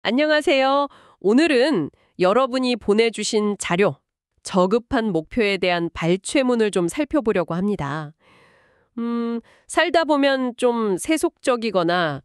안녕하세요. 오늘은 여러분이 보내주신 자료, 저급한 목표에 대한 발췌문을 좀 살펴보려고 합니다. 살다 보면 좀 세속적이거나,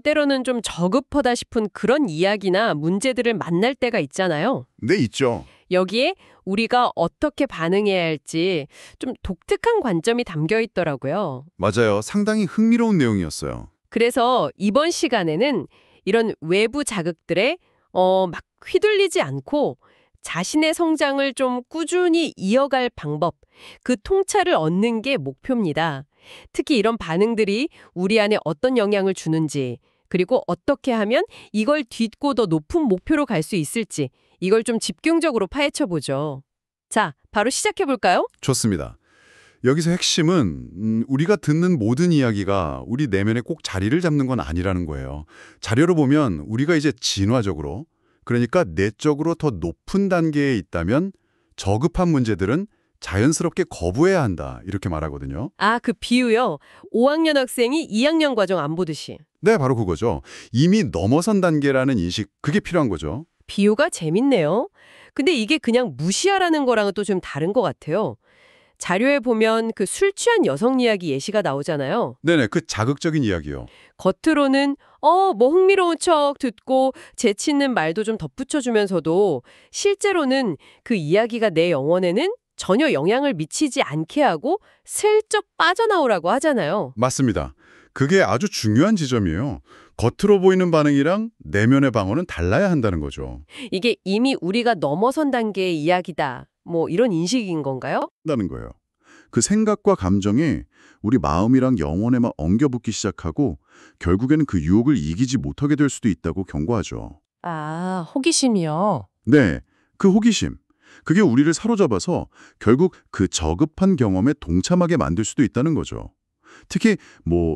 때로는 좀 저급하다 싶은 그런 이야기나 문제들을 만날 때가 있잖아요. 네, 있죠. 여기에 우리가 어떻게 반응해야 할지 좀 독특한 관점이 담겨 있더라고요. 맞아요. 상당히 흥미로운 내용이었어요. 그래서 이번 시간에는 이런 외부 자극들에 막 휘둘리지 않고 자신의 성장을 좀 꾸준히 이어갈 방법, 그 통찰을 얻는 게 목표입니다. 특히 이런 반응들이 우리 안에 어떤 영향을 주는지, 그리고 어떻게 하면 이걸 딛고 더 높은 목표로 갈 수 있을지, 이걸 좀 집중적으로 파헤쳐 보죠. 자, 바로 시작해 볼까요? 좋습니다. 여기서 핵심은 우리가 듣는 모든 이야기가 우리 내면에 꼭 자리를 잡는 건 아니라는 거예요. 자료로 보면 우리가 이제 진화적으로, 그러니까 내적으로 더 높은 단계에 있다면 저급한 문제들은 자연스럽게 거부해야 한다, 이렇게 말하거든요. 아, 그 비유요. 5학년 학생이 2학년 과정 안 보듯이. 네, 바로 그거죠. 이미 넘어선 단계라는 인식, 그게 필요한 거죠. 비유가 재밌네요. 근데 이게 그냥 무시하라는 거랑은 또 좀 다른 것 같아요. 자료에 보면 그 술 취한 여성 이야기 예시가 나오잖아요. 네네, 그 자극적인 이야기요. 겉으로는 뭐 흥미로운 척 듣고 재치 있는 말도 좀 덧붙여주면서도 실제로는 그 이야기가 내 영혼에는 전혀 영향을 미치지 않게 하고 슬쩍 빠져나오라고 하잖아요. 맞습니다. 그게 아주 중요한 지점이에요. 겉으로 보이는 반응이랑 내면의 방어는 달라야 한다는 거죠. 이게 이미 우리가 넘어선 단계의 이야기다. 뭐 이런 인식인 건가요? 다는 거예요. 그 생각과 감정이 우리 마음이랑 영혼에만 엉겨붙기 시작하고 결국에는 그 유혹을 이기지 못하게 될 수도 있다고 경고하죠. 아, 호기심이요. 네, 그 호기심. 그게 우리를 사로잡아서 결국 그 저급한 경험에 동참하게 만들 수도 있다는 거죠. 특히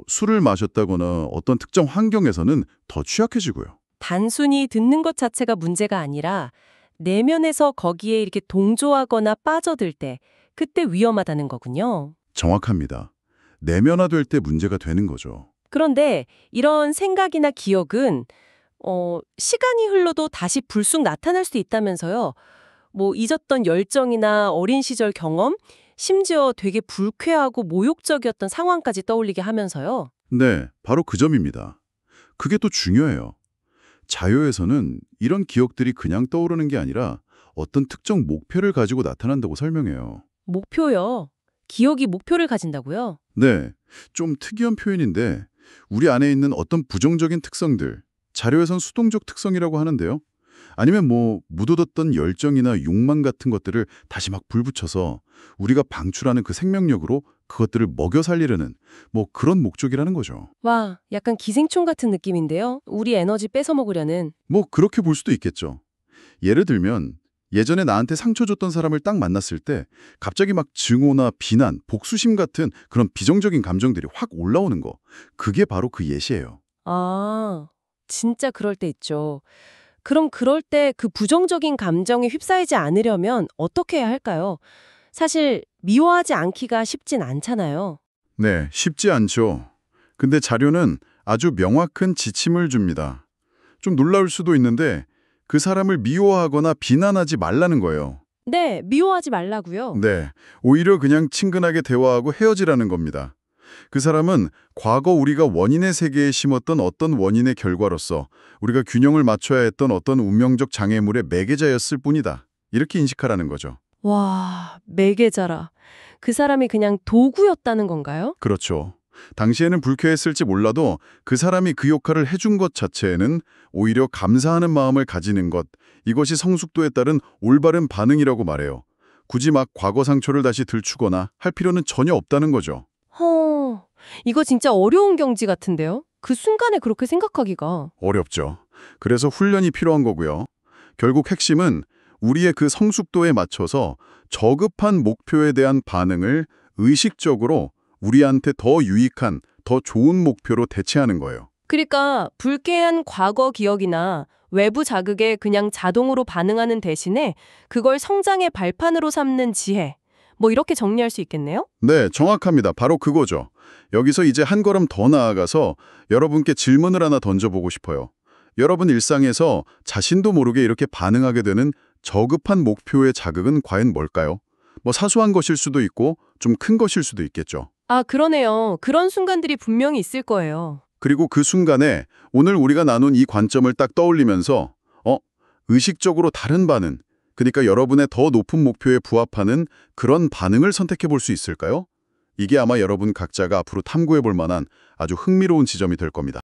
술을 마셨다거나 어떤 특정 환경에서는 더 취약해지고요. 단순히 듣는 것 자체가 문제가 아니라 내면에서 거기에 이렇게 동조하거나 빠져들 때 그때 위험하다는 거군요. 정확합니다. 내면화될 때 문제가 되는 거죠. 그런데 이런 생각이나 기억은 시간이 흘러도 다시 불쑥 나타날 수 있다면서요. 뭐 잊었던 열정이나 어린 시절 경험, 심지어 되게 불쾌하고 모욕적이었던 상황까지 떠올리게 하면서요. 네, 바로 그 점입니다. 그게 또 중요해요. 자료에서는 이런 기억들이 그냥 떠오르는 게 아니라 어떤 특정 목표를 가지고 나타난다고 설명해요. 목표요. 기억이 목표를 가진다고요? 네, 좀 특이한 표현인데 우리 안에 있는 어떤 부정적인 특성들, 자료에선 수동적 특성이라고 하는데요. 아니면 묻어뒀던 열정이나 욕망 같은 것들을 다시 막 불붙여서 우리가 방출하는 그 생명력으로 그것들을 먹여 살리려는 그런 목적이라는 거죠. 와, 약간 기생충 같은 느낌인데요. 우리 에너지 뺏어 먹으려는. 그렇게 볼 수도 있겠죠. 예를 들면 예전에 나한테 상처 줬던 사람을 딱 만났을 때 갑자기 막 증오나 비난, 복수심 같은 그런 비정적인 감정들이 확 올라오는 거. 그게 바로 그 예시예요. 아, 진짜 그럴 때 있죠. 그럼 그럴 때 그 부정적인 감정에 휩싸이지 않으려면 어떻게 해야 할까요? 사실 미워하지 않기가 쉽진 않잖아요. 네, 쉽지 않죠. 근데 자료는 아주 명확한 지침을 줍니다. 좀 놀라울 수도 있는데 그 사람을 미워하거나 비난하지 말라는 거예요. 네, 미워하지 말라고요. 네, 오히려 그냥 친근하게 대화하고 헤어지라는 겁니다. 그 사람은 과거 우리가 원인의 세계에 심었던 어떤 원인의 결과로서 우리가 균형을 맞춰야 했던 어떤 운명적 장애물의 매개자였을 뿐이다. 이렇게 인식하라는 거죠. 와, 매개자라. 그 사람이 그냥 도구였다는 건가요? 그렇죠. 당시에는 불쾌했을지 몰라도 그 사람이 그 역할을 해준 것 자체에는 오히려 감사하는 마음을 가지는 것, 이것이 성숙도에 따른 올바른 반응이라고 말해요. 굳이 막 과거 상처를 다시 들추거나 할 필요는 전혀 없다는 거죠. 이거 진짜 어려운 경지 같은데요? 그 순간에 그렇게 생각하기가. 어렵죠. 그래서 훈련이 필요한 거고요. 결국 핵심은 우리의 그 성숙도에 맞춰서 저급한 목표에 대한 반응을 의식적으로 우리한테 더 유익한, 더 좋은 목표로 대체하는 거예요. 그러니까 불쾌한 과거 기억이나 외부 자극에 그냥 자동으로 반응하는 대신에 그걸 성장의 발판으로 삼는 지혜. 뭐 이렇게 정리할 수 있겠네요? 네, 정확합니다. 바로 그거죠. 여기서 이제 한 걸음 더 나아가서 여러분께 질문을 하나 던져보고 싶어요. 여러분 일상에서 자신도 모르게 이렇게 반응하게 되는 저급한 목표의 자극은 과연 뭘까요? 뭐 사소한 것일 수도 있고 좀 큰 것일 수도 있겠죠. 아, 그러네요. 그런 순간들이 분명히 있을 거예요. 그리고 그 순간에 오늘 우리가 나눈 이 관점을 딱 떠올리면서 의식적으로 다른 반응, 그러니까 여러분의 더 높은 목표에 부합하는 그런 반응을 선택해 볼 수 있을까요? 이게 아마 여러분 각자가 앞으로 탐구해 볼 만한 아주 흥미로운 지점이 될 겁니다.